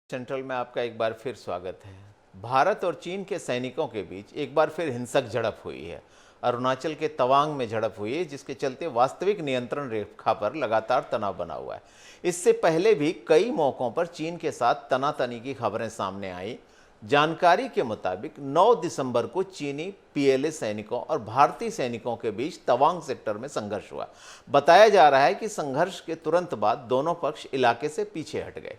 Central में आपका एक बार फिर स्वागत है। भारत और चीन के सैनिकों के बीच एक बार फिर हिंसक झड़प हुई है। अरुणाचल के तवांग में झड़प हुई है, जिसके चलते वास्तविक नियंत्रण रेखा पर लगातार तनाव बना हुआ है। इससे पहले भी कई मौकों पर चीन के साथ तनातनी की खबरें सामने आई। जानकारी के मुताबिक 9 दिसंबर को चीनी पीएलए सैनिकों और भारतीय सैनिकों के बीच तवांग सेक्टर में संघर्ष हुआ। बताया जा रहा है कि संघर्ष के तुरंत बाद दोनों पक्ष इलाके से पीछे हट गए।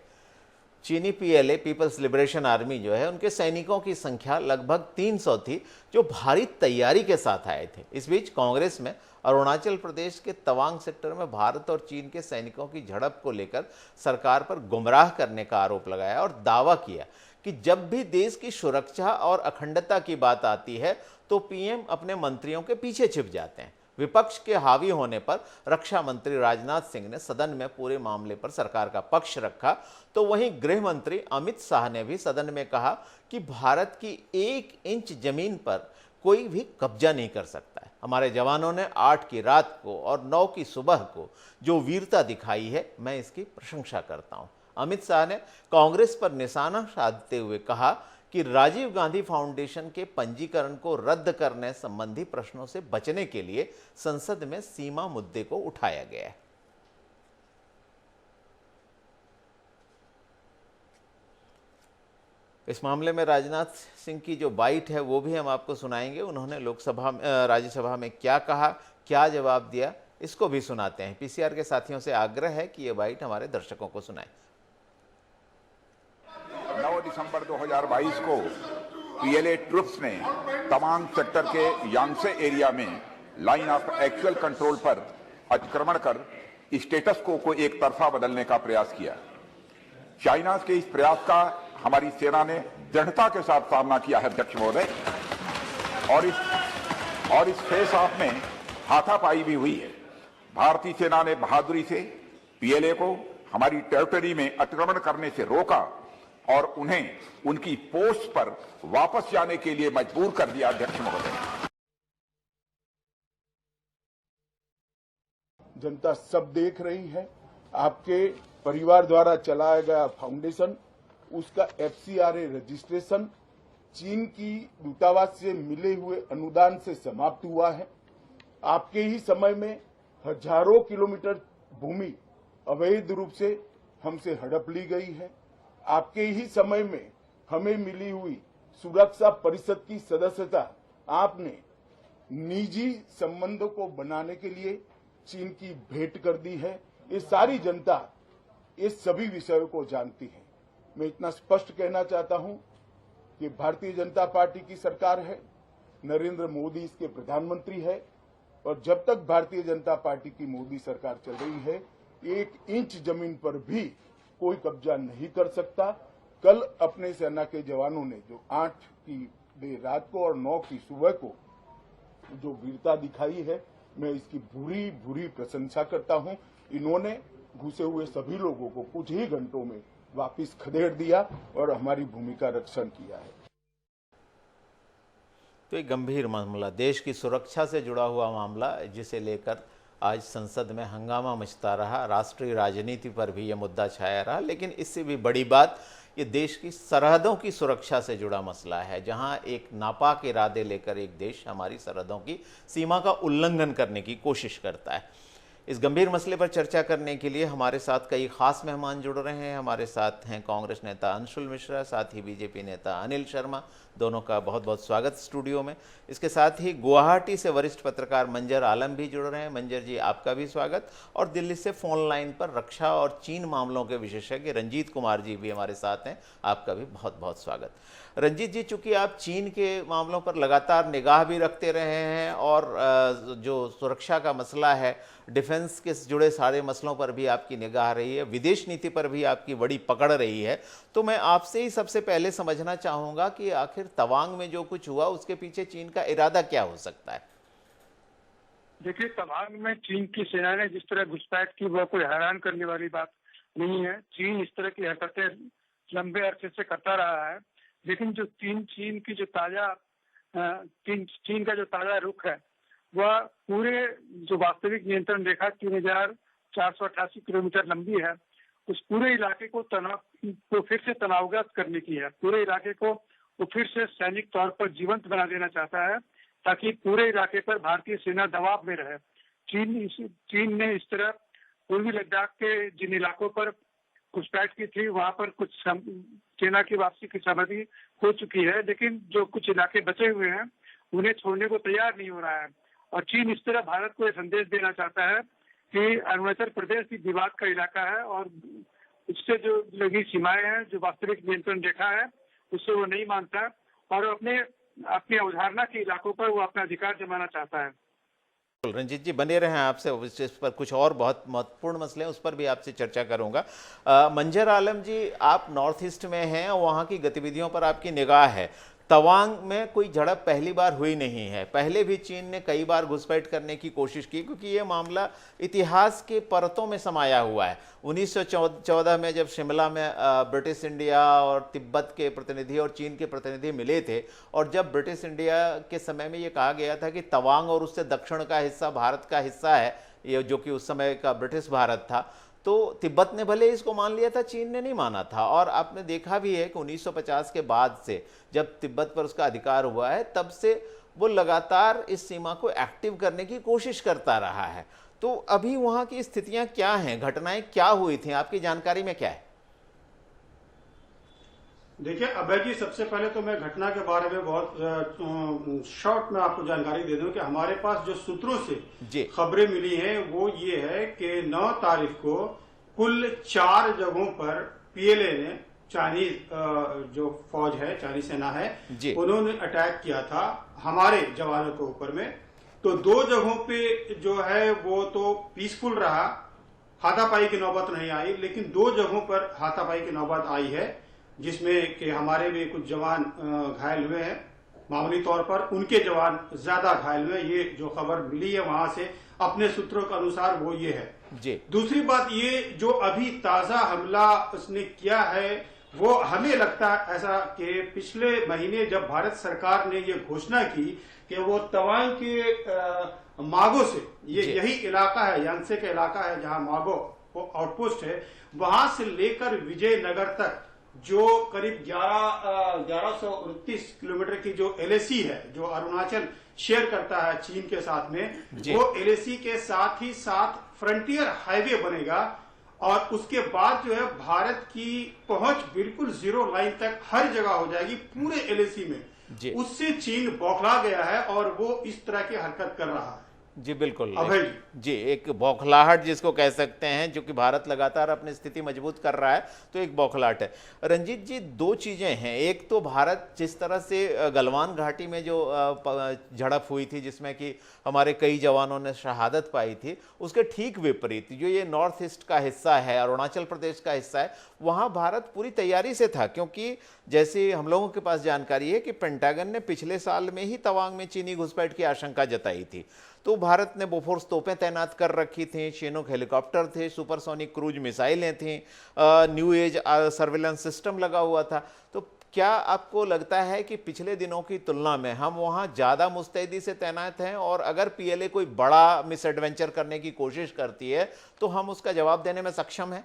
चीनी पीएलए पीपल्स लिबरेशन आर्मी जो है, उनके सैनिकों की संख्या लगभग 300 थी, जो भारी तैयारी के साथ आए थे। इस बीच कांग्रेस में अरुणाचल प्रदेश के तवांग सेक्टर में भारत और चीन के सैनिकों की झड़प को लेकर सरकार पर गुमराह करने का आरोप लगाया और दावा किया कि जब भी देश की सुरक्षा और अखंडता की बात आती है तो पीएम अपने मंत्रियों के पीछे छिप जाते हैं। विपक्ष के हावी होने पर रक्षा मंत्री राजनाथ सिंह ने सदन में पूरे मामले पर सरकार का पक्ष रखा, तो वहीं गृह मंत्री अमित शाह ने भी सदन में कहा कि भारत की 1 इंच जमीन पर कोई भी कब्जा नहीं कर सकता है। हमारे जवानों ने 8 की रात को और 9 की सुबह को जो वीरता दिखाई है, मैं इसकी प्रशंसा करता हूं। अमित शाह ने कांग्रेस पर निशाना साधते हुए कहा कि राजीव गांधी फाउंडेशन के पंजीकरण को रद्द करने संबंधी प्रश्नों से बचने के लिए संसद में सीमा मुद्दे को उठाया गया है। इस मामले में राजनाथ सिंह की जो बाइट है वो भी हम आपको सुनाएंगे। उन्होंने लोकसभा राज्यसभा में क्या कहा, क्या जवाब दिया, इसको भी सुनाते हैं। पीसीआर के साथियों से आग्रह है कि ये बाइट हमारे दर्शकों को सुनाएं। 9 दिसंबर 2022 को पीएलए ट्रुप्स ने तवांग सेक्टर के यांगसे एरिया में लाइन ऑफ एक्चुअल कंट्रोल पर अतिक्रमण कर स्टेटस को एक तरफा बदलने का प्रयास किया। चाइना के इस प्रयास का हमारी सेना ने दृढ़ता के साथ सामना किया है, अध्यक्ष महोदय, और इस फेस ऑफ में हाथापाई भी हुई है। भारतीय सेना ने बहादुरी से पीएलए को हमारी टेरिटरी में अतिक्रमण करने से रोका और उन्हें उनकी पोस्ट पर वापस जाने के लिए मजबूर कर दिया, अध्यक्ष महोदय। जनता सब देख रही है। आपके परिवार द्वारा चलाया गया फाउंडेशन, उसका एफसीआरए रजिस्ट्रेशन चीन की दूतावास से मिले हुए अनुदान से समाप्त हुआ है। आपके ही समय में हजारों किलोमीटर भूमि अवैध रूप से हमसे हड़प ली गई है। आपके ही समय में हमें मिली हुई सुरक्षा परिषद की सदस्यता आपने निजी संबंधों को बनाने के लिए चीन की भेंट कर दी है। ये सारी जनता इस सभी विषयों को जानती है। मैं इतना स्पष्ट कहना चाहता हूं कि भारतीय जनता पार्टी की सरकार है, नरेंद्र मोदी इसके प्रधानमंत्री है, और जब तक भारतीय जनता पार्टी की मोदी सरकार चल रही है, 1 इंच जमीन पर भी कोई कब्जा नहीं कर सकता। कल अपने सेना के जवानों ने जो 8 की देर रात को और 9 की सुबह को जो वीरता दिखाई है, मैं इसकी भूरी भूरी प्रशंसा करता हूं। इन्होंने घुसे हुए सभी लोगों को कुछ ही घंटों में वापस खदेड़ दिया और हमारी भूमि का रक्षण किया है। तो एक गंभीर मामला, देश की सुरक्षा से जुड़ा हुआ मामला, जिसे लेकर आज संसद में हंगामा मचता रहा। राष्ट्रीय राजनीति पर भी यह मुद्दा छाया रहा। लेकिन इससे भी बड़ी बात, ये देश की सरहदों की सुरक्षा से जुड़ा मसला है, जहां एक नापाक इरादे लेकर एक देश हमारी सरहदों की सीमा का उल्लंघन करने की कोशिश करता है। इस गंभीर मसले पर चर्चा करने के लिए हमारे साथ कई खास मेहमान जुड़ रहे हैं। हमारे साथ हैं कांग्रेस नेता अंशुल मिश्रा, साथ ही बीजेपी नेता अनिल शर्मा। दोनों का बहुत बहुत स्वागत स्टूडियो में। इसके साथ ही गुवाहाटी से वरिष्ठ पत्रकार मंजर आलम भी जुड़ रहे हैं। मंजर जी, आपका भी स्वागत। और दिल्ली से फोन लाइन पर रक्षा और चीन मामलों के विशेषज्ञ रंजीत कुमार जी भी हमारे साथ हैं। आपका भी बहुत बहुत स्वागत। रंजीत जी, चूंकि आप चीन के मामलों पर लगातार निगाह भी रखते रहे हैं और जो सुरक्षा का मसला है, डिफेंस के जुड़े सारे मसलों पर भी आपकी निगाह रही है, विदेश नीति पर भी आपकी बड़ी पकड़ रही है, तो मैं आपसे ही सबसे पहले समझना चाहूंगा कि आखिर तवांग में जो कुछ हुआ उसके पीछे चीन का इरादा क्या हो सकता है? देखिए, तवांग में चीन की सेना ने जिस तरह घुसपैठ की, वो कोई हैरान करने वाली बात नहीं है। चीन इस तरह की हरकतें लंबे अरसे से करता रहा है। लेकिन जो चीन का जो ताजा रुख है, वह पूरे जो वास्तविक नियंत्रण रेखा 3488 किलोमीटर लंबी है, उस पूरे इलाके को फिर से तनावग्रस्त करने की है। पूरे इलाके को वो फिर से सैनिक तौर पर जीवंत बना देना चाहता है ताकि पूरे इलाके पर भारतीय सेना दबाव में रहे। चीन ने इस तरह पूर्वी लद्दाख के जिन इलाकों पर घुसपैठ की थी वहां पर कुछ सेना की वापसी की सहमति हो चुकी है, लेकिन जो कुछ इलाके बचे हुए हैं उन्हें छोड़ने को तैयार नहीं हो रहा है। और चीन इस तरह भारत को यह संदेश देना चाहता है कि अरुणाचल प्रदेश भी विवाद का इलाका है और उससे जो लगी सीमाएं हैं, जो वास्तविक नियंत्रण रेखा है, उससे वो नहीं मानता और अपनी अवधारणा के इलाकों पर वो अपना अधिकार जमाना चाहता है। रंजीत जी बने रहें, आपसे इस पर कुछ और बहुत महत्वपूर्ण मसले हैं उस पर भी आपसे चर्चा करूंगा। मंजर आलम जी, आप नॉर्थ ईस्ट में हैं और वहाँ की गतिविधियों पर आपकी निगाह है। तवांग में कोई झड़प पहली बार हुई नहीं है, पहले भी चीन ने कई बार घुसपैठ करने की कोशिश की, क्योंकि ये मामला इतिहास के परतों में समाया हुआ है। 1914 में जब शिमला में ब्रिटिश इंडिया और तिब्बत के प्रतिनिधि और चीन के प्रतिनिधि मिले थे, और जब ब्रिटिश इंडिया के समय में ये कहा गया था कि तवांग और उससे दक्षिण का हिस्सा भारत का हिस्सा है, ये जो कि उस समय का ब्रिटिश भारत था, तो तिब्बत ने भले इसको मान लिया था, चीन ने नहीं माना था। और आपने देखा भी है कि 1950 के बाद से जब तिब्बत पर उसका अधिकार हुआ है, तब से वो लगातार इस सीमा को एक्टिव करने की कोशिश करता रहा है। तो अभी वहां की स्थितियां क्या हैं, घटनाएं क्या हुई थी, आपकी जानकारी में क्या है? देखिए अभय जी, सबसे पहले तो मैं घटना के बारे में बहुत शॉर्ट में आपको जानकारी दे दूं कि हमारे पास जो सूत्रों से खबरें मिली हैं वो ये है कि 9 तारीख को कुल 4 जगहों पर पीएलए ने, चाइनीज जो फौज है, चाइनीज सेना है, उन्होंने अटैक किया था हमारे जवानों के ऊपर में। तो 2 जगहों पे जो है वो तो पीसफुल रहा, हाथापाई की नौबत नहीं आई, लेकिन 2 जगहों पर हाथापाई की नौबत आई है, जिसमें कि हमारे भी कुछ जवान घायल हुए हैं। मामूली तौर पर उनके जवान ज्यादा घायल हुए, ये जो खबर मिली है वहां से अपने सूत्रों के अनुसार वो ये है जी। दूसरी बात, ये जो अभी ताजा हमला उसने किया है वो हमें लगता है ऐसा कि पिछले महीने जब भारत सरकार ने ये घोषणा की कि वो तवांग के मागो से, ये यही इलाका है, यांसे का इलाका है जहां मागो आउटपोस्ट है, वहां से लेकर विजयनगर तक जो करीब 1129 किलोमीटर की जो एलएसी है, जो अरुणाचल शेयर करता है चीन के साथ में, वो एलएसी के साथ ही साथ फ्रंटियर हाईवे बनेगा। और उसके बाद जो है भारत की पहुंच बिल्कुल 0 लाइन तक हर जगह हो जाएगी पूरे एलएसी में। उससे चीन बौखला गया है और वो इस तरह की हरकत कर रहा है। जी बिल्कुल जी, एक बौखलाहट जिसको कह सकते हैं, जो कि भारत लगातार अपनी स्थिति मजबूत कर रहा है, तो एक बौखलाहट है। रंजीत जी, 2 चीजें हैं। एक तो भारत जिस तरह से गलवान घाटी में जो झड़प हुई थी जिसमें कि हमारे कई जवानों ने शहादत पाई थी, उसके ठीक विपरीत जो ये नॉर्थ ईस्ट का हिस्सा है, अरुणाचल प्रदेश का हिस्सा है, वहां भारत पूरी तैयारी से था, क्योंकि जैसे हम लोगों के पास जानकारी है कि पेंटागन ने पिछले साल में ही तवांग में चीनी घुसपैठ की आशंका जताई थी। तो भारत ने बोफोर्स तोपें तैनात कर रखी थी, चिनूक हेलीकॉप्टर थे, सुपरसोनिक क्रूज मिसाइलें थीं, न्यू एज सर्विलेंस सिस्टम लगा हुआ था। तो क्या आपको लगता है कि पिछले दिनों की तुलना में हम वहां ज्यादा मुस्तैदी से तैनात हैं, और अगर पीएलए कोई बड़ा मिस एडवेंचर करने की कोशिश करती है तो हम उसका जवाब देने में सक्षम हैं?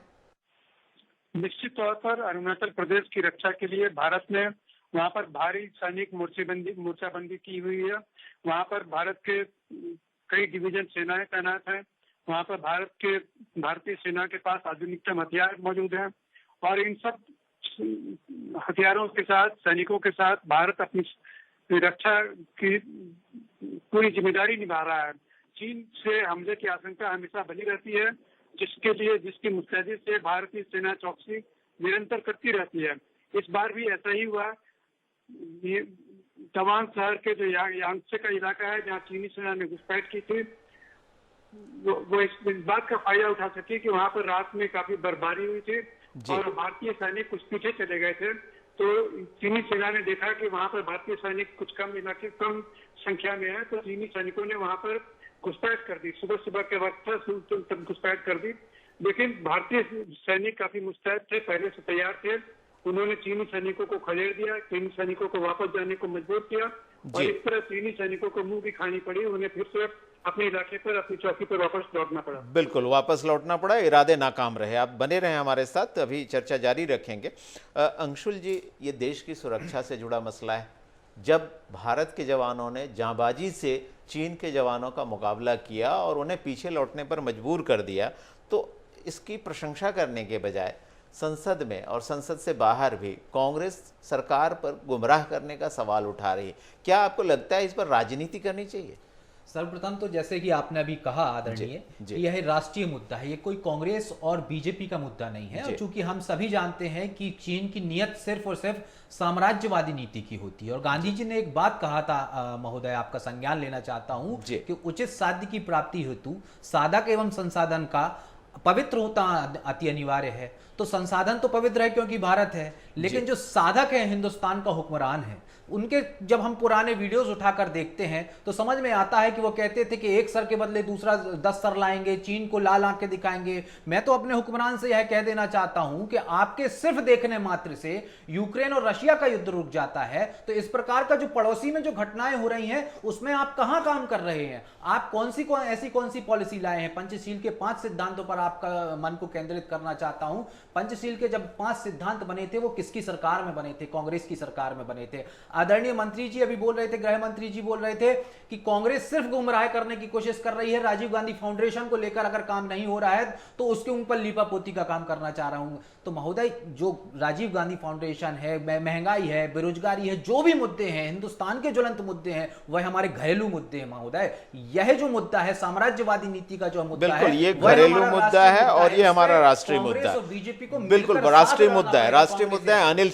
निश्चित तौर पर अरुणाचल प्रदेश की रक्षा के लिए भारत ने वहां पर भारी सैनिक मोर्चाबंदी की हुई है। वहां पर भारत के कई डिवीजन सेनाएं तैनात हैं। वहां पर भारतीय सेना के पास आधुनिकतम हथियार मौजूद हैं, और इन सब हथियारों के साथ, सैनिकों के साथ भारत अपनी रक्षा की पूरी जिम्मेदारी निभा रहा है। चीन से हमले की आशंका हमेशा बनी रहती है, जिसकी मुस्तैदी से भारतीय सेना चौकसी निरंतर करती रहती है। इस बार भी ऐसा ही हुआ। ये तवांग शहर के जो यांसे का इलाका है जहाँ चीनी सेना ने घुसपैठ की थी, वो इस बात का फायदा उठा सके कि वहां पर रात में काफी बर्फबारी हुई थी और भारतीय सैनिक कुछ पीछे चले गए थे। तो चीनी सेना ने देखा कि वहां पर भारतीय सैनिक कुछ कम संख्या में है, तो चीनी सैनिकों ने वहां पर घुसपैठ कर दी। सुबह के वक्त था, घुसपैठ कर दी। लेकिन भारतीय सैनिक काफी मुस्तैद थे, पहले से तैयार थे। उन्होंने चीनी सैनिकों को खदेड़ दिया, चीनी सैनिकों को वापस जाने को मजबूर किया, और इस तरह चीनी सैनिकों को मुंह भी खानी पड़ी। उन्हें फिर से अपने इलाके पर, अपनी चौकी पर वापस लौटना पड़ा। बिल्कुल, वापस लौटना पड़ा, इरादे नाकाम रहे। आप बने रहें हमारे साथ, अभी चर्चा जारी रखेंगे। अंशुल जी, ये देश की सुरक्षा से जुड़ा मसला है। जब भारत के जवानों ने जांबाजी से चीन के जवानों का मुकाबला किया और उन्हें पीछे लौटने पर मजबूर कर दिया, तो इसकी प्रशंसा करने के बजाय संसद में और संसद से बाहर भी कांग्रेस सरकार पर गुमराह करने का सवाल उठा रही है। क्या आपको लगता है इस पर राजनीति करनी चाहिए? सर्वप्रथम तो जैसे कि आपने अभी कहा आदरणीय, यह राष्ट्रीय मुद्दा है, ये कोई कांग्रेस और बीजेपी का मुद्दा नहीं है। और चूंकि हम सभी जानते हैं कि चीन की नीयत सिर्फ और सिर्फ साम्राज्यवादी नीति की होती है। और गांधी जी ने एक बात कहा था, महोदय आपका संज्ञान लेना चाहता हूं, कि उचित साध्य की प्राप्ति हेतु साधक एवं संसाधन का पवित्र होता अति अनिवार्य है। तो संसाधन तो पवित्र है क्योंकि भारत है, लेकिन जो साधक है हिंदुस्तान का हुक्मरान है। उनके जब हम पुराने वीडियोस उठाकर देखते हैं तो समझ में आता है कि वो कहते थे कि एक सर के बदले दूसरा 10 सर लाएंगे, चीन को लाल आंख के दिखाएंगे। मैं तो अपने हुक्मरान से यह कह देना चाहता हूं कि आपके सिर्फ देखने मात्र से यूक्रेन और रशिया का युद्ध रुक जाता है। तो इस प्रकार का जो पड़ोसी में जो घटनाएं हो रही हैं उसमें आप कहां काम कर रहे हैं? आप ऐसी कौन सी पॉलिसी लाए हैं? पंचशील के 5 सिद्धांतों पर आपका मन को केंद्रित करना चाहता हूं। पंचशील के जब 5 सिद्धांत बने थे वो किसकी सरकार में बने थे? कांग्रेस की सरकार में बने थे। आदरणीय मंत्री जी अभी बोल रहे थे, गृह मंत्री जी बोल रहे थे कि कांग्रेस सिर्फ गुमराह करने की कोशिश कर रही है। राजीव गांधी फाउंडेशन को लेकर अगर काम नहीं हो रहा है तो उसके ऊपर लीपापोती का काम करना चाह रहा हूं। तो महोदय, जो राजीव गांधी फाउंडेशन है, महंगाई है, बेरोजगारी है, जो भी मुद्दे हैं हिंदुस्तान के ज्वलंत मुद्दे हैं, वह हमारे घरेलू मुद्दे हैं महोदय। यह जो मुद्दा है साम्राज्यवादी नीति का जो मुद्दा है, ये घरेलू मुद्दा है और ये हमारा राष्ट्रीय मुद्दा है। बीजेपी को बिल्कुल राष्ट्रीय मुद्दा है, राष्ट्रीय मुद्दा है। अनिल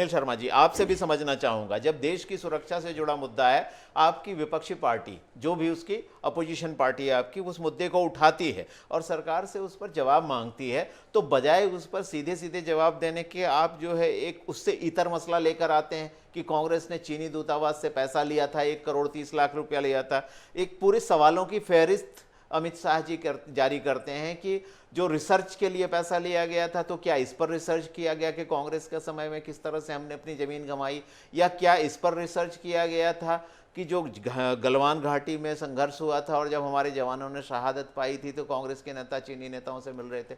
शर्मा जी आपसे भी समझना चाहूंगा, जब देश की सुरक्षा से जुड़ा मुद्दा है, आपकी विपक्षी पार्टी जो भी उसकी अपोजिशन पार्टी है आपकी, उस मुद्दे को उठाती है और सरकार से उस पर जवाब मांगती है, तो बजाय उस पर सीधे सीधे जवाब देने के आप जो है एक उससे इतर मसला लेकर आते हैं कि कांग्रेस ने चीनी दूतावास से पैसा लिया था, 1 करोड़ 30 लाख रुपया लिया था। एक पूरे सवालों की फहरिस्त अमित शाह जी जारी करते हैं कि जो रिसर्च के लिए पैसा लिया गया था, तो क्या इस पर रिसर्च किया गया कि कांग्रेस के समय में किस तरह से हमने अपनी जमीन गंवाई, या क्या इस पर रिसर्च किया गया था कि जो गलवान घाटी में संघर्ष हुआ था और जब हमारे जवानों ने शहादत पाई थी तो कांग्रेस के नेता चीनी नेताओं से मिल रहे थे।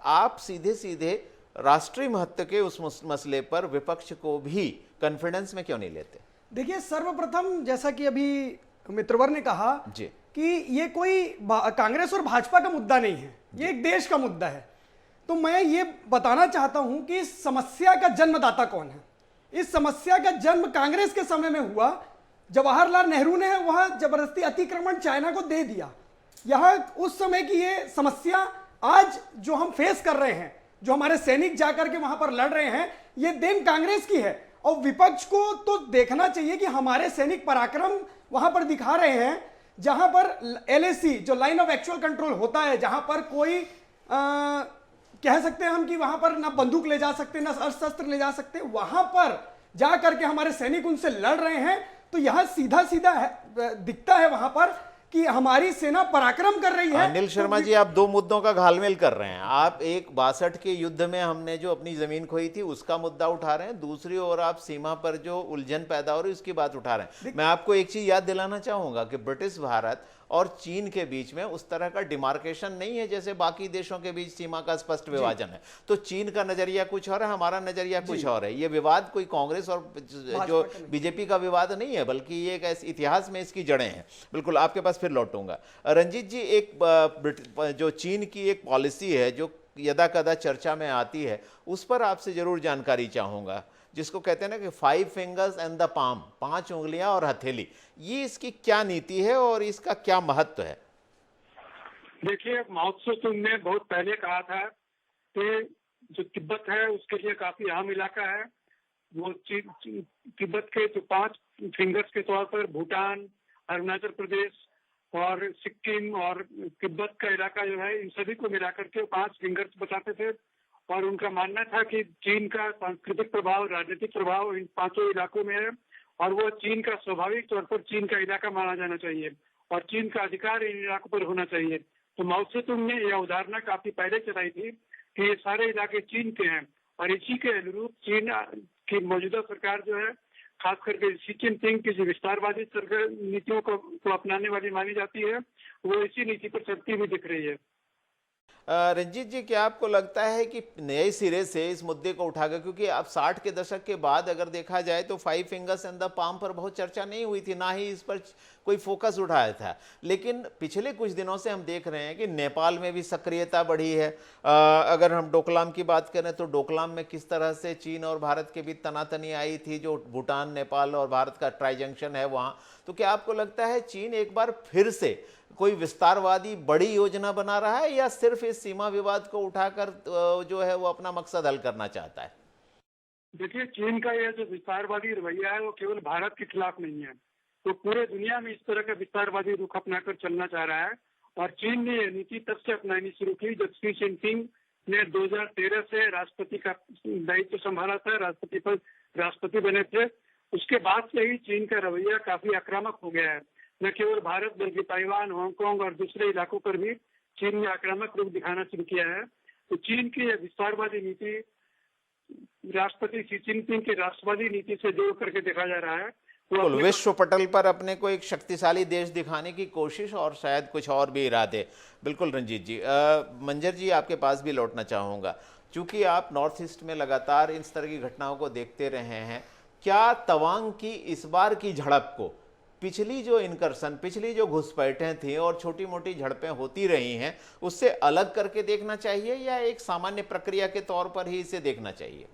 आप सीधे सीधे राष्ट्रीय महत्व के उस मसले पर विपक्ष को भी कॉन्फिडेंस में क्यों नहीं लेते? देखिए, सर्वप्रथम जैसा कि अभी मित्रवर ने कहा जी कि ये कोई कांग्रेस और भाजपा का मुद्दा नहीं है, ये एक देश का मुद्दा है। तो मैं ये बताना चाहता हूं कि इस समस्या का जन्मदाता कौन है। इस समस्या का जन्म कांग्रेस के समय में हुआ। जवाहरलाल नेहरू ने वह जबरदस्ती अतिक्रमण चाइना को दे दिया। यह उस समय की ये समस्या आज जो हम फेस कर रहे हैं, जो हमारे सैनिक जाकर के वहां पर लड़ रहे हैं, ये देन कांग्रेस की है। और विपक्ष को तो देखना चाहिए कि हमारे सैनिक पराक्रम वहां पर दिखा रहे हैं, जहां पर LAC जो लाइन ऑफ एक्चुअल कंट्रोल होता है, जहां पर कोई कह सकते हैं हम कि वहां पर ना बंदूक ले जा सकते, ना शस्त्र ले जा सकते, वहां पर जा करके हमारे सैनिक उनसे लड़ रहे हैं। तो यह सीधा सीधा दिखता है वहां पर कि हमारी सेना पराक्रम कर रही है। अनिल शर्मा जी, आप 2 मुद्दों का घालमेल कर रहे हैं। आप एक 62 के युद्ध में हमने जो अपनी जमीन खोई थी उसका मुद्दा उठा रहे हैं, दूसरी ओर आप सीमा पर जो उलझन पैदा हो रही है उसकी बात उठा रहे हैं। मैं आपको एक चीज याद दिलाना चाहूंगा कि ब्रिटिश भारत और चीन के बीच में उस तरह का डिमार्केशन नहीं है जैसे बाकी देशों के बीच सीमा का स्पष्ट विभाजन है। तो चीन का नजरिया कुछ और है, हमारा नजरिया कुछ और है। ये विवाद कोई कांग्रेस और जो बीजेपी का विवाद नहीं है, बल्कि ये एक ऐसे इतिहास में इसकी जड़ें हैं। बिल्कुल आपके पास फिर लौटूंगा। रंजीत जी, एक जो चीन की एक पॉलिसी है जो यदा कदा चर्चा में आती है, उस पर आपसे जरूर जानकारी चाहूंगा, जिसको कहते हैं ना कि 5 फिंगर्स एंड द पाम, 5 उंगलियां और हथेली। ये इसकी क्या नीति है और इसका क्या महत्व है? देखिए, माओ त्से तुंग ने बहुत पहले कहा था कि जो तिब्बत है उसके लिए काफी अहम इलाका है। वो तिब्बत के जो 5 फिंगर्स के तौर पर भूटान, अरुणाचल प्रदेश और सिक्किम और तिब्बत का इलाका जो है, इन सभी को मिलाकर के 5 फिंगर्स बताते थे। और उनका मानना था कि चीन का सांस्कृतिक प्रभाव, राजनीतिक प्रभाव इन 5 इलाकों में है और वो चीन का स्वाभाविक तौर पर चीन का इलाका माना जाना चाहिए और चीन का अधिकार इन इलाकों पर होना चाहिए। तो माओ त्से तुंग ने यह अवधारणा काफी पहले चलाई थी कि ये सारे इलाके चीन के हैं और इसी के अनुरूप चीन की मौजूदा सरकार जो है खास करके शी जिनपिंग की जो विस्तारवादी नीतियों को अपनाने वाली मानी जाती है, वो इसी नीति पर चलती हुई दिख रही है। रंजीत जी, क्या आपको लगता है कि नए सिरे से इस मुद्दे को उठाकर, क्योंकि अब 60 के दशक के बाद अगर देखा जाए तो 5 फिंगर्स एंड द पाम पर बहुत चर्चा नहीं हुई थी, ना ही इस पर कोई फोकस उठाया था, लेकिन पिछले कुछ दिनों से हम देख रहे हैं कि नेपाल में भी सक्रियता बढ़ी है। अगर हम डोकलाम की बात करें तो डोकलाम में किस तरह से चीन और भारत के बीच तनातनी आई थी, जो भूटान, नेपाल और भारत का ट्राई जंक्शन है वहाँ। तो क्या आपको लगता है चीन एक बार फिर से कोई विस्तारवादी बड़ी योजना बना रहा है, या सिर्फ इस सीमा विवाद को उठाकर जो है वो अपना मकसद हल करना चाहता है? देखिए, चीन का यह जो विस्तारवादी रवैया है वो केवल भारत के खिलाफ नहीं है, तो पूरे दुनिया में इस तरह का विस्तारवादी रुख अपनाकर चलना चाह रहा है। और चीन ने यह नीति तब से अपनानी शुरू की जब शी जिनपिंग ने 2013 से राष्ट्रपति का दायित्व संभाला था, राष्ट्रपति बने थे। उसके बाद से ही चीन का रवैया काफी आक्रामक हो गया है। न केवल भारत बल्कि ताइवान, हांगकांग और दूसरे इलाकों पर भी चीन ने आक्रामक रूप दिखाना शुरू किया है। तो चीन की यह विस्तारवादी नीति राष्ट्रपति शी जिनपिंग की राष्ट्रवादी नीति से जोड़ करके देखा जा रहा है। विश्व पटल पर अपने को एक शक्तिशाली देश दिखाने की कोशिश, और शायद कुछ और भी इरादे। बिल्कुल रंजीत जी, मंजर जी आपके पास भी लौटना चाहूँगा, चूंकि आप नॉर्थ ईस्ट में लगातार इस तरह की घटनाओं को देखते रहे हैं। क्या तवांग की इस बार की झड़प को पिछली जो इनकर्सन, पिछली जो घुसपैठें थी और छोटी मोटी झड़पें होती रही हैं, उससे अलग करके देखना चाहिए, या एक सामान्य प्रक्रिया के तौर पर ही इसे देखना चाहिए?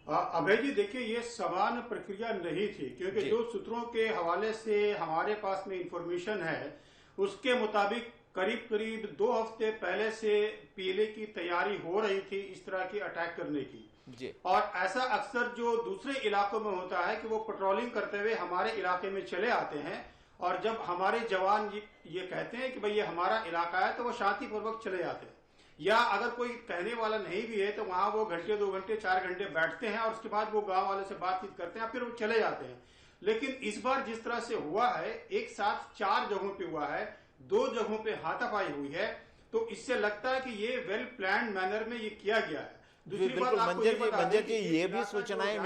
अभय जी, देखिए, ये समान प्रक्रिया नहीं थी, क्योंकि जो सूत्रों के हवाले से हमारे पास में इंफॉर्मेशन है उसके मुताबिक करीब करीब 2 हफ्ते पहले से पीएलए की तैयारी हो रही थी इस तरह की अटैक करने की जी। और ऐसा अक्सर जो दूसरे इलाकों में होता है कि वो पेट्रोलिंग करते हुए हमारे इलाके में चले आते हैं, और जब हमारे जवान ये कहते हैं कि भाई ये हमारा इलाका है तो वो शांतिपूर्वक चले जाते हैं, या अगर कोई कहने वाला नहीं भी है तो वहां वो घंटे 2 घंटे 4 घंटे बैठते हैं और उसके बाद वो गांव वाले से बातचीत करते हैं, फिर वो चले जाते हैं। लेकिन इस बार जिस तरह से हुआ है, एक साथ 4 जगहों पे हुआ है, 2 जगहों पे हाथापाई हुई है, तो इससे लगता है कि ये वेल प्लान मैनर में ये किया गया है। बिल्कुल मंजर जी, ये भी सूचनाएं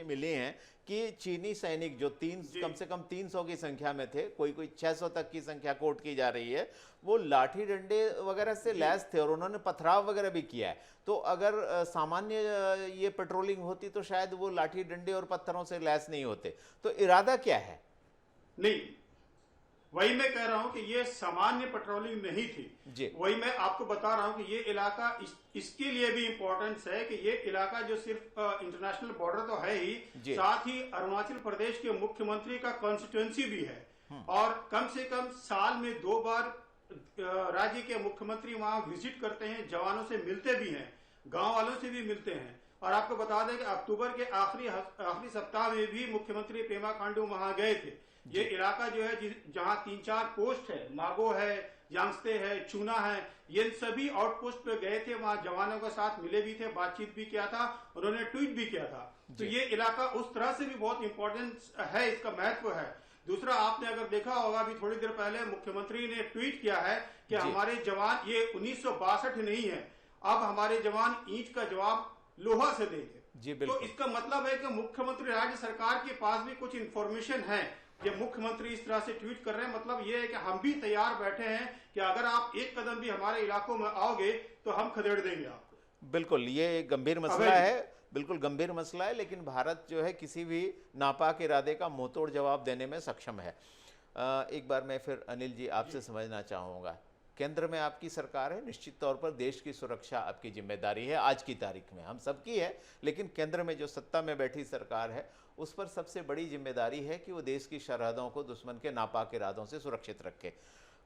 मिली हैं कि चीनी सैनिक जो कम से कम 300 की संख्या में थे, कोई 600 तक की संख्या कोट की जा रही है, वो लाठी डंडे वगैरह से लैस थे और उन्होंने पथराव वगैरह भी किया है। तो अगर सामान्य ये पेट्रोलिंग होती तो शायद वो लाठी डंडे और पत्थरों से लैस नहीं होते। तो इरादा क्या है? नहीं, वही मैं कह रहा हूं कि ये सामान्य पेट्रोलिंग नहीं थी। वही मैं आपको बता रहा हूं कि ये इलाका इसके लिए भी इम्पोर्टेंस है कि ये इलाका जो सिर्फ इंटरनेशनल बॉर्डर तो है ही, साथ ही अरुणाचल प्रदेश के मुख्यमंत्री का कॉन्स्टिट्यूएंसी भी है, और कम से कम साल में 2 बार राज्य के मुख्यमंत्री वहां विजिट करते हैं, जवानों से मिलते भी हैं, गांव वालों से भी मिलते हैं। और आपको बता दें कि अक्टूबर के आखिरी सप्ताह में भी मुख्यमंत्री पेमा खांडू वहां गए थे। ये इलाका जो है जहां 3-4 पोस्ट है, मागो है, यांगस्ते है, चूना है, ये सभी आउटपोस्ट पे गए थे, वहां जवानों के साथ मिले भी थे, बातचीत भी किया था, उन्होंने ट्वीट भी किया था। तो ये इलाका उस तरह से भी बहुत इंपॉर्टेंस है, इसका महत्व है। दूसरा, आपने अगर देखा होगा अभी थोड़ी देर पहले मुख्यमंत्री ने ट्वीट किया है कि हमारे जवान, ये 1962 नहीं है, अब हमारे जवान ईंट का जवाब लोहा से देंगे। तो इसका मतलब है कि मुख्यमंत्री राज्य सरकार के पास भी कुछ इंफॉर्मेशन है। ये मुख्यमंत्री इस तरह से ट्वीट कर रहे हैं, मतलब ये है कि हम भी तैयार बैठे हैं कि अगर आप एक कदम भी हमारे इलाकों में आओगे तो हम खदेड़ देंगे आपको। बिल्कुल, ये एक गंभीर मसला है, बिल्कुल गंभीर मसला है, लेकिन भारत जो है किसी भी नापाक इरादे का मुंहतोड़ जवाब देने में सक्षम है। एक बार मैं फिर अनिल जी आपसे समझना चाहूँगा, केंद्र में आपकी सरकार है, निश्चित तौर पर देश की सुरक्षा आपकी जिम्मेदारी है, आज की तारीख में हम सबकी है, लेकिन केंद्र में जो सत्ता में बैठी सरकार है उस पर सबसे बड़ी जिम्मेदारी है कि वो देश की सरहदों को दुश्मन के नापाक इरादों से सुरक्षित रखे।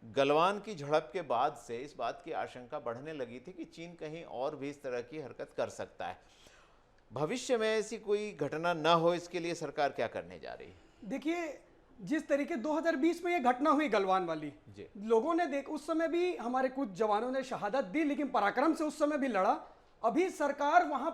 गलवान की झड़प के बाद से इस बात की आशंका बढ़ने लगी थी कि चीन कहीं और भी इस तरह की हरकत कर सकता है। भविष्य में ऐसी कोई घटना न हो, इसके लिए सरकार क्या करने जा रही है? देखिए, जिस तरीके 2020 में ये घटना हुई गलवान वाली, लोगों ने उस समय भी हमारे कुछ जवानों ने शहादत दी, लेकिन पराक्रम से उस समय भी लड़ा। अभी सरकार वहां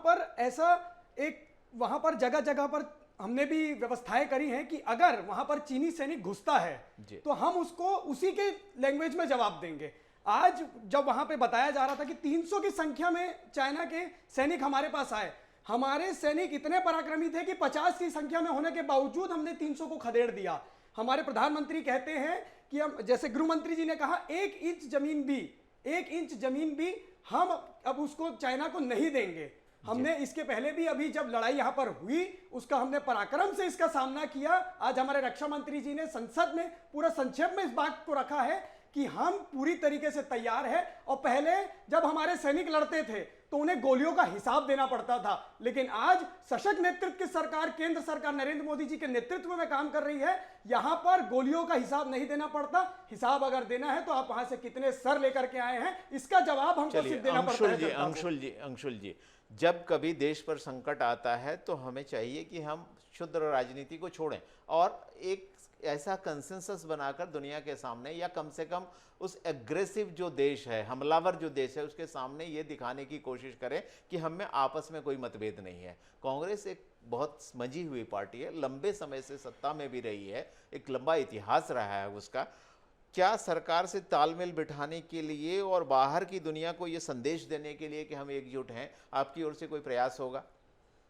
पर जगह जगह पर हमने भी व्यवस्थाएं करी हैं कि अगर वहां पर चीनी सैनिक घुसता है तो हम उसको उसी के लैंग्वेज में जवाब देंगे। आज जब वहां पे बताया जा रहा था कि 300 की संख्या में चाइना के सैनिक हमारे पास आए, हमारे सैनिक इतने पराक्रमी थे कि 50 की संख्या में होने के बावजूद हमने 300 को खदेड़ दिया। हमारे प्रधानमंत्री कहते हैं कि हम, जैसे गृह मंत्री जी ने कहा, 1 इंच जमीन भी हम अब उसको चाइना को नहीं देंगे। हमने इसके पहले भी अभी जब लड़ाई यहां पर हुई उसका हमने पराक्रम से इसका सामना किया। आज हमारे रक्षा मंत्री जी ने संसद में पूरा संक्षेप में इस बात को रखा है कि हम पूरी तरीके से तैयार है। और पहले जब हमारे सैनिक लड़ते थे तो उन्हें गोलियों का हिसाब देना पड़ता था, लेकिन आज सशक्त नेतृत्व की सरकार, केंद्र सरकार नरेंद्र मोदी जी के नेतृत्व में काम कर रही है। यहां पर गोलियों का हिसाब नहीं देना पड़ता। हिसाब अगर देना है तो आप वहां से कितने सर लेकर के आए हैं, इसका जवाब हमको सिर्फ देना पड़ता है। अंशुल जी, जब कभी देश पर संकट आता है तो हमें चाहिए कि हम शुद्ध राजनीति को छोड़ें और एक ऐसा कंसेंसस बनाकर दुनिया के सामने, या कम से कम उस एग्रेसिव जो देश है, हमलावर जो देश है, उसके सामने ये दिखाने की कोशिश करें कि हम में आपस में कोई मतभेद नहीं है। कांग्रेस एक बहुत समझी हुई पार्टी है, लंबे समय से सत्ता में भी रही है, एक लंबा इतिहास रहा है उसका। क्या सरकार से तालमेल बिठाने के लिए और बाहर की दुनिया को ये संदेश देने के लिए कि हम एकजुट हैं, आपकी ओर से कोई प्रयास होगा?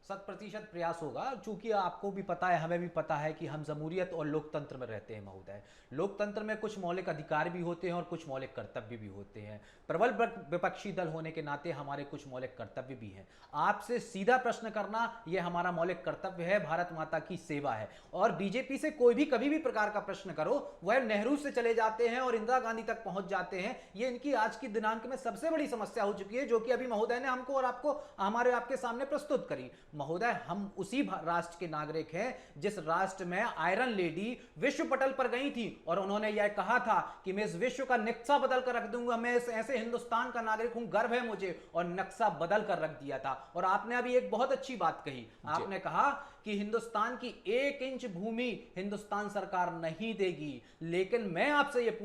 100% प्रयास होगा, चूंकि आपको भी पता है, हमें भी पता है कि हम जमहूरियत और लोकतंत्र में रहते हैं महोदय। लोकतंत्र में कुछ मौलिक अधिकार भी होते हैं और कुछ मौलिक कर्तव्य भी होते हैं। प्रबल विपक्षी दल होने के नाते हमारे कुछ मौलिक कर्तव्य भी हैं। आपसे सीधा प्रश्न करना यह हमारा मौलिक कर्तव्य है, भारत माता की सेवा है। और बीजेपी से कोई भी कभी भी प्रकार का प्रश्न करो, वह नेहरू से चले जाते हैं और इंदिरा गांधी तक पहुंच जाते हैं। यह इनकी आज की दिनांक में सबसे बड़ी समस्या हो चुकी है, जो कि अभी महोदय ने हमको और आपको आपके सामने प्रस्तुत करी। महोदय, हम उसी राष्ट्र के नागरिक हैं जिस राष्ट्र में आयरन लेडी विश्व पटल पर गई थी और उन्होंने यह कहा था कि मैं इस विश्व का नक्शा बदल कर रख दूंगा, मैं ऐसे हिंदुस्तान का नागरिक हूं, गर्व है मुझे, और नक्शा बदल कर रख दिया था। और आपने अभी एक बहुत अच्छी बात कही, आपने कहा कि हिंदुस्तान की 1 इंच भूमि हिंदुस्तान सरकार नहीं देगी। लेकिन मैं आपसे यह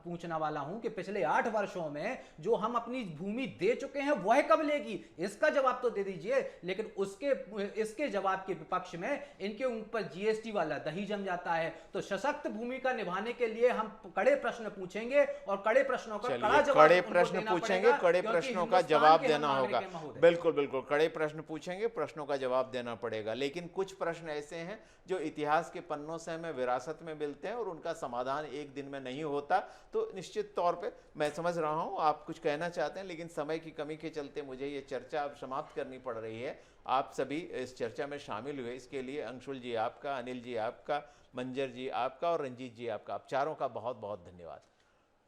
पूछना वाला हूं कि पिछले 8 वर्षों में जो हम अपनी भूमि दे चुके हैं वह कब लेगी, इसका जवाब तो दे दीजिए। लेकिन इसके जवाब के विपक्ष में इनके ऊपर जीएसटी वाला दही जम जाता है। तो सशक्त भूमिका निभाने के लिए हम कड़े प्रश्न पूछेंगे और कड़े प्रश्नों का कड़ा जवाब, कड़े प्रश्न पूछेंगे, कड़े प्रश्नों का जवाब देना होगा। बिल्कुल बिल्कुल, कड़े प्रश्न पूछेंगे, प्रश्नों का जवाब देना पड़ेगा। लेकिन कुछ प्रश्न ऐसे हैं जो इतिहास के पन्नों से हमें विरासत में मिलते हैं और उनका समाधान एक दिन में नहीं होता। तो निश्चित तौर पे मैं समझ रहा हूं आप कुछ कहना चाहते हैं, लेकिन समय की कमी के चलते मुझे ये चर्चा अब समाप्त करनी पड़ रही है। आप सभी इस चर्चा में शामिल हुए, इसके लिए अंशुल जी आपका, अनिल जी आपका, मंजर जी आपका और रंजीत जी आपका, आप चारों का बहुत बहुत धन्यवाद।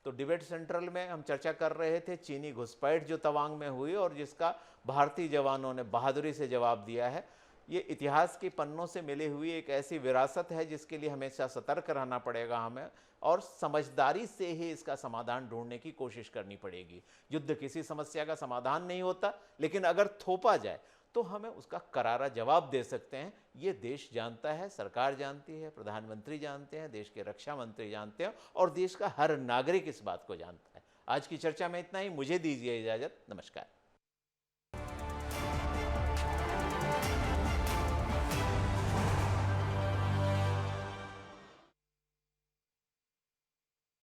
तो डिबेट सेंट्रल में हम चर्चा कर रहे थे चीनी घुसपैठ जो तवांग में हुई और जिसका भारतीय जवानों ने बहादुरी से जवाब दिया है। ये इतिहास के पन्नों से मिली हुई एक ऐसी विरासत है जिसके लिए हमेशा सतर्क रहना पड़ेगा हमें, और समझदारी से ही इसका समाधान ढूंढने की कोशिश करनी पड़ेगी। युद्ध किसी समस्या का समाधान नहीं होता, लेकिन अगर थोपा जाए तो हमें उसका करारा जवाब दे सकते हैं। ये देश जानता है, सरकार जानती है, प्रधानमंत्री जानते हैं, देश के रक्षा मंत्री जानते हैं और देश का हर नागरिक इस बात को जानता है। आज की चर्चा में इतना ही, मुझे दीजिए इजाजत, नमस्कार।